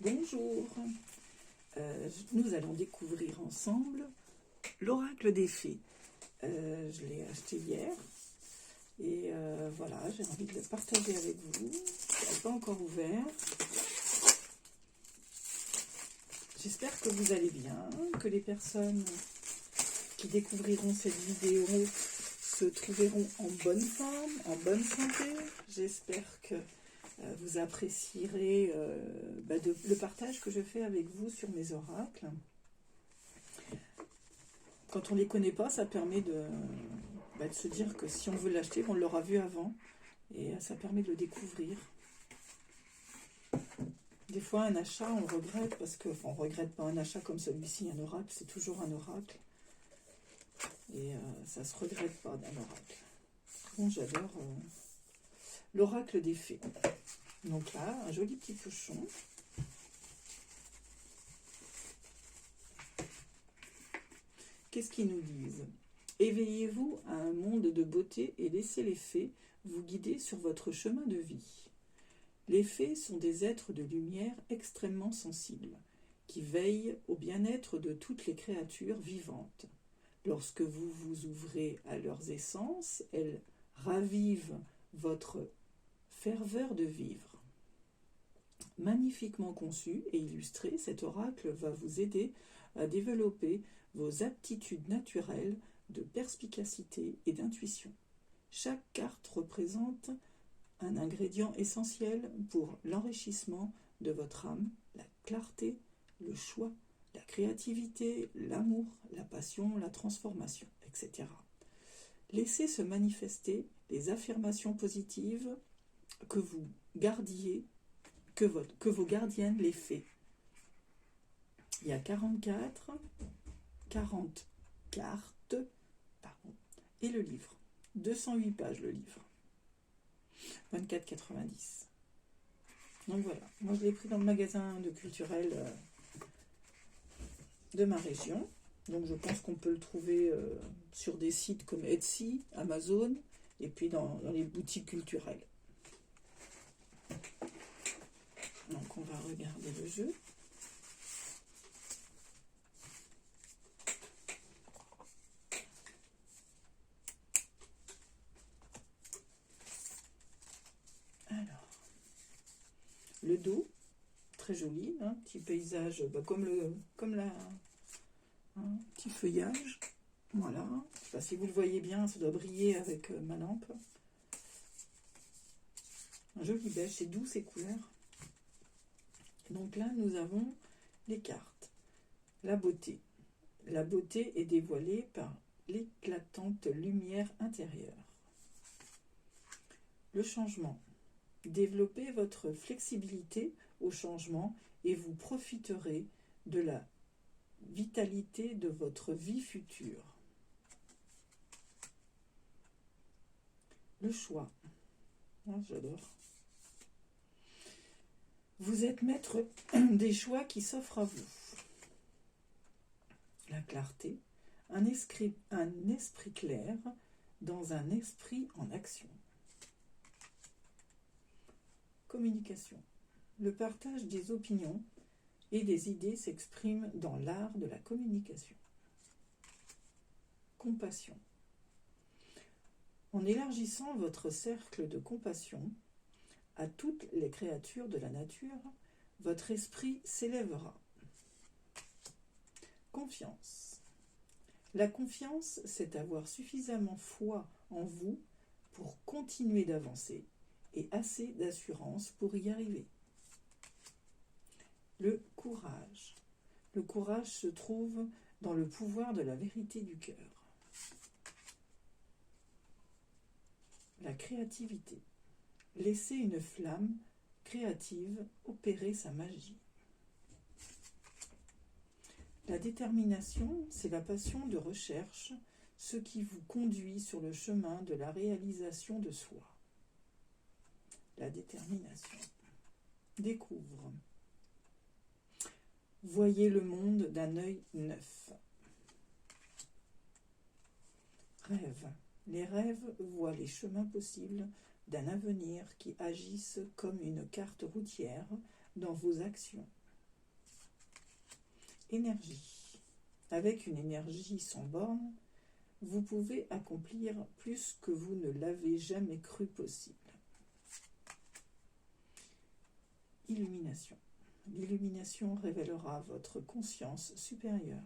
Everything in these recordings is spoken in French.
Bonjour, nous allons découvrir ensemble l'oracle des fées. Je l'ai acheté hier et voilà, j'ai envie de le partager avec vous. Il n'est pas encore ouvert. J'espère que vous allez bien, que les personnes qui découvriront cette vidéo se trouveront en bonne forme, en bonne santé. J'espère que vous apprécierez le partage que je fais avec vous sur mes oracles. Quand on ne les connaît pas, ça permet de se dire que si on veut l'acheter, on l'aura vu avant. Et ça permet de le découvrir. Des fois, un achat, on le regrette parce que, on ne regrette pas un achat comme celui-ci, un oracle, c'est toujours un oracle. Et ça ne se regrette pas d'un oracle. Bon, j'adore l'oracle des fées. Donc là, un joli petit pochon. Qu'est-ce qu'ils nous disent? Éveillez-vous à un monde de beauté et laissez les fées vous guider sur votre chemin de vie. Les fées sont des êtres de lumière extrêmement sensibles, qui veillent au bien-être de toutes les créatures vivantes. Lorsque vous vous ouvrez à leurs essences, elles ravivent votre ferveur de vivre. Magnifiquement conçu et illustré, cet oracle va vous aider à développer vos aptitudes naturelles de perspicacité et d'intuition. Chaque carte représente un ingrédient essentiel pour l'enrichissement de votre âme, la clarté, le choix, la créativité, l'amour, la passion, la transformation, etc. Laissez se manifester les affirmations positives que vous gardiez, que vos gardiennes les fées. Il y a 40 cartes, et le livre. 208 pages le livre. 24,90. Donc voilà, moi je l'ai pris dans le magasin de culturel de ma région. Donc je pense qu'on peut le trouver sur des sites comme Etsy, Amazon, et puis dans les boutiques culturelles. Donc on va regarder le jeu. Alors, le dos, très joli, hein, petit paysage, comme petit feuillage. Voilà, je ne sais pas si vous le voyez bien, ça doit briller avec ma lampe. Un joli beige, c'est doux ces couleurs. Donc là, nous avons les cartes. La beauté. La beauté est dévoilée par l'éclatante lumière intérieure. Le changement. Développez votre flexibilité au changement et vous profiterez de la vitalité de votre vie future. Le choix. Ah, j'adore. Vous êtes maître des choix qui s'offrent à vous. La clarté. Un esprit clair dans un esprit en action. Communication. Le partage des opinions et des idées s'exprime dans l'art de la communication. Compassion. En élargissant votre cercle de compassion à toutes les créatures de la nature, votre esprit s'élèvera. Confiance. La confiance, c'est avoir suffisamment foi en vous pour continuer d'avancer et assez d'assurance pour y arriver. Le courage. Le courage se trouve dans le pouvoir de la vérité du cœur. La créativité. Laissez une flamme créative opérer sa magie. La détermination, c'est la passion de recherche, ce qui vous conduit sur le chemin de la réalisation de soi. La détermination. Découvre. Voyez le monde d'un œil neuf. Rêve. Les rêves voient les chemins possibles d'un avenir qui agissent comme une carte routière dans vos actions. énergie. Avec une énergie sans borne, vous pouvez accomplir plus que vous ne l'avez jamais cru possible. Illumination. L'illumination révélera votre conscience supérieure.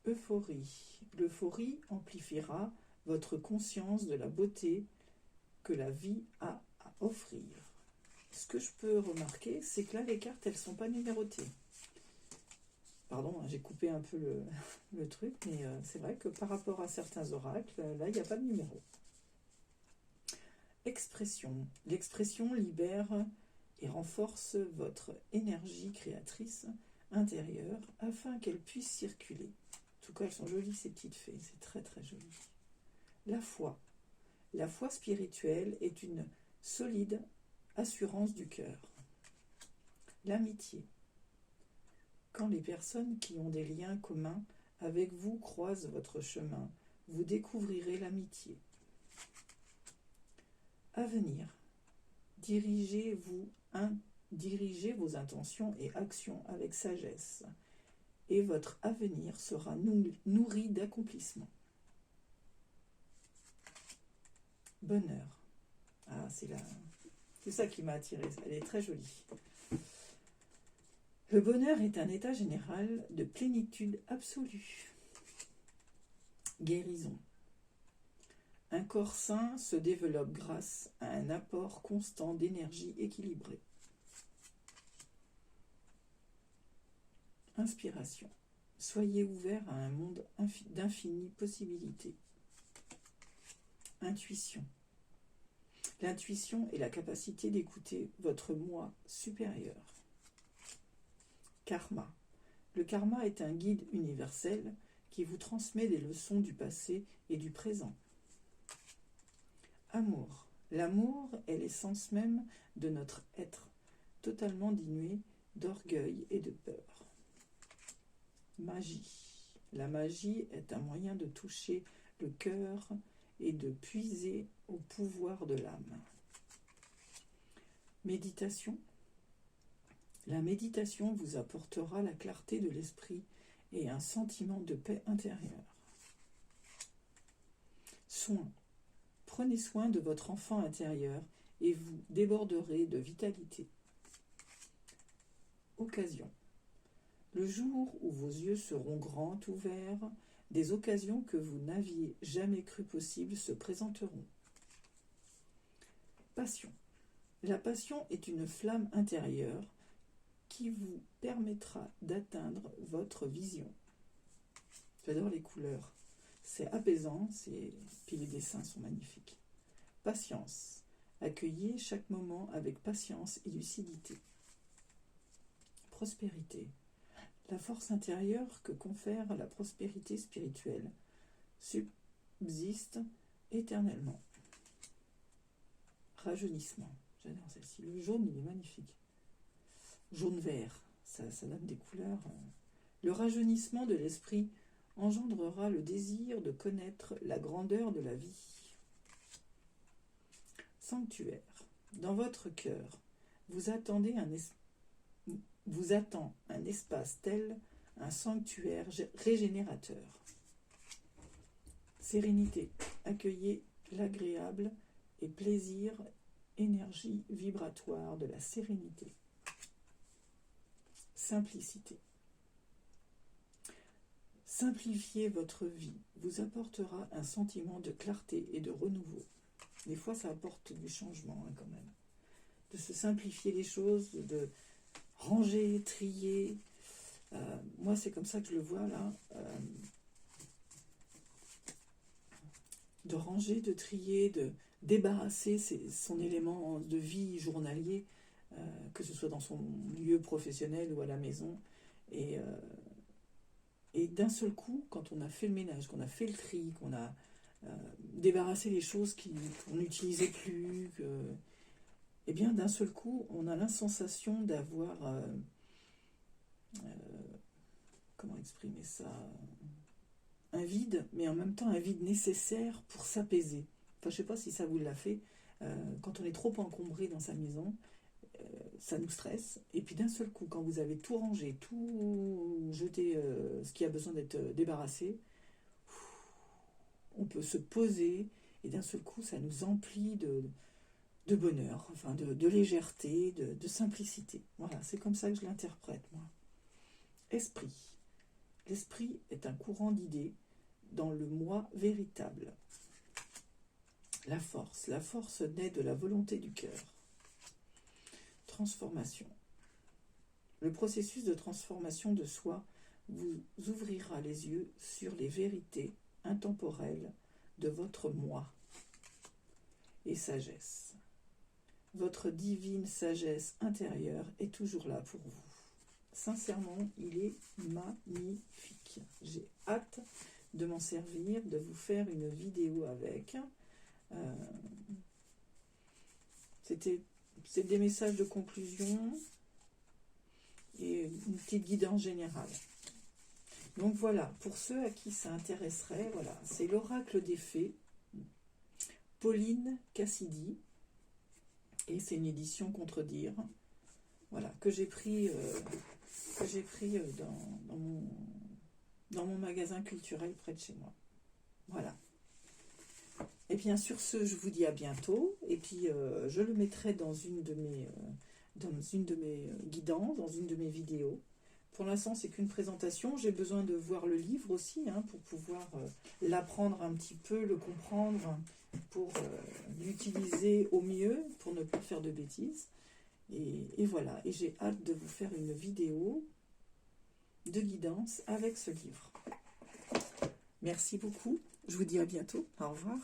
Euphorie. L'euphorie amplifiera votre conscience de la beauté que la vie a à offrir. Ce que je peux remarquer, c'est que là, les cartes, elles ne sont pas numérotées. Pardon, j'ai coupé un peu le truc, mais c'est vrai que par rapport à certains oracles, là, il n'y a pas de numéro. Expression. L'expression libère et renforce votre énergie créatrice intérieure afin qu'elle puisse circuler. En tout cas, elles sont jolies, ces petites fées. C'est très, très joli. La foi. La foi spirituelle est une solide assurance du cœur. L'amitié. Quand les personnes qui ont des liens communs avec vous croisent votre chemin, vous découvrirez l'amitié. Avenir. Dirigez vos intentions et actions avec sagesse, et votre avenir sera nourri d'accomplissements. Bonheur. Ah, c'est ça qui m'a attirée, elle est très jolie. Le bonheur est un état général de plénitude absolue. Guérison. Un corps sain se développe grâce à un apport constant d'énergie équilibrée. Inspiration. Soyez ouvert à un monde d'infinies possibilités. Intuition. L'intuition est la capacité d'écouter votre moi supérieur. Karma. Le karma est un guide universel qui vous transmet des leçons du passé et du présent. Amour. L'amour est l'essence même de notre être, totalement dénué d'orgueil et de peur. Magie. La magie est un moyen de toucher le cœur et de puiser au pouvoir de l'âme. Méditation. La méditation vous apportera la clarté de l'esprit et un sentiment de paix intérieure. Soin. Prenez soin de votre enfant intérieur et vous déborderez de vitalité. Occasion. Le jour où vos yeux seront grands ouverts, des occasions que vous n'aviez jamais cru possibles se présenteront. Passion. La passion est une flamme intérieure qui vous permettra d'atteindre votre vision. J'adore les couleurs. C'est apaisant, puis les dessins sont magnifiques. Patience. Accueillez chaque moment avec patience et lucidité. Prospérité. La force intérieure que confère la prospérité spirituelle subsiste éternellement. Rajeunissement. J'adore celle-ci. Le jaune, il est magnifique. Jaune-vert, ça donne des couleurs. Le rajeunissement de l'esprit engendrera le désir de connaître la grandeur de la vie. Sanctuaire. Dans votre cœur, vous attend un espace tel un sanctuaire régénérateur. Sérénité. Accueillez l'agréable et plaisir, énergie vibratoire de la sérénité. Simplicité. Simplifier votre vie vous apportera un sentiment de clarté et de renouveau. Des fois, ça apporte du changement quand même. De se simplifier les choses, de ranger, trier. Moi, c'est comme ça que je le vois là. De ranger, de trier, de débarrasser son élément de vie journalier, que ce soit dans son lieu professionnel ou à la maison. Et d'un seul coup, quand on a fait le ménage, qu'on a fait le tri, qu'on a débarrassé les choses qu'on n'utilisait plus, et bien d'un seul coup, on a la sensation d'avoir, comment exprimer ça, un vide, mais en même temps un vide nécessaire pour s'apaiser. Enfin, je ne sais pas si ça vous l'a fait. Quand on est trop encombré dans sa maison, ça nous stresse. Et puis d'un seul coup, quand vous avez tout rangé, tout jeté, ce qui a besoin d'être débarrassé, on peut se poser et d'un seul coup, ça nous emplit de bonheur, enfin de légèreté, de simplicité. Voilà, c'est comme ça que je l'interprète, moi. Esprit. L'esprit est un courant d'idées dans le moi véritable. La force naît de la volonté du cœur. Transformation. Le processus de transformation de soi vous ouvrira les yeux sur les vérités intemporelles de votre moi. Et sagesse. Votre divine sagesse intérieure est toujours là pour vous. Sincèrement, il est magnifique. J'ai hâte de m'en servir, de vous faire une vidéo avec. C'est des messages de conclusion et une petite guidance générale. Donc voilà, pour ceux à qui ça intéresserait, voilà, c'est l'oracle des fées, Pauline Cassidy, et c'est une édition Contredire, voilà, que j'ai pris dans mon magasin culturel près de chez moi. Voilà. Et bien sur ce, je vous dis à bientôt. Et puis je le mettrai dans une de mes guidances, dans une de mes vidéos. Pour l'instant, c'est qu'une présentation. J'ai besoin de voir le livre aussi, pour pouvoir l'apprendre un petit peu, le comprendre, pour l'utiliser au mieux, pour ne pas faire de bêtises. Et voilà. Et j'ai hâte de vous faire une vidéo de guidance avec ce livre. Merci beaucoup. Je vous dis à bientôt. Au revoir.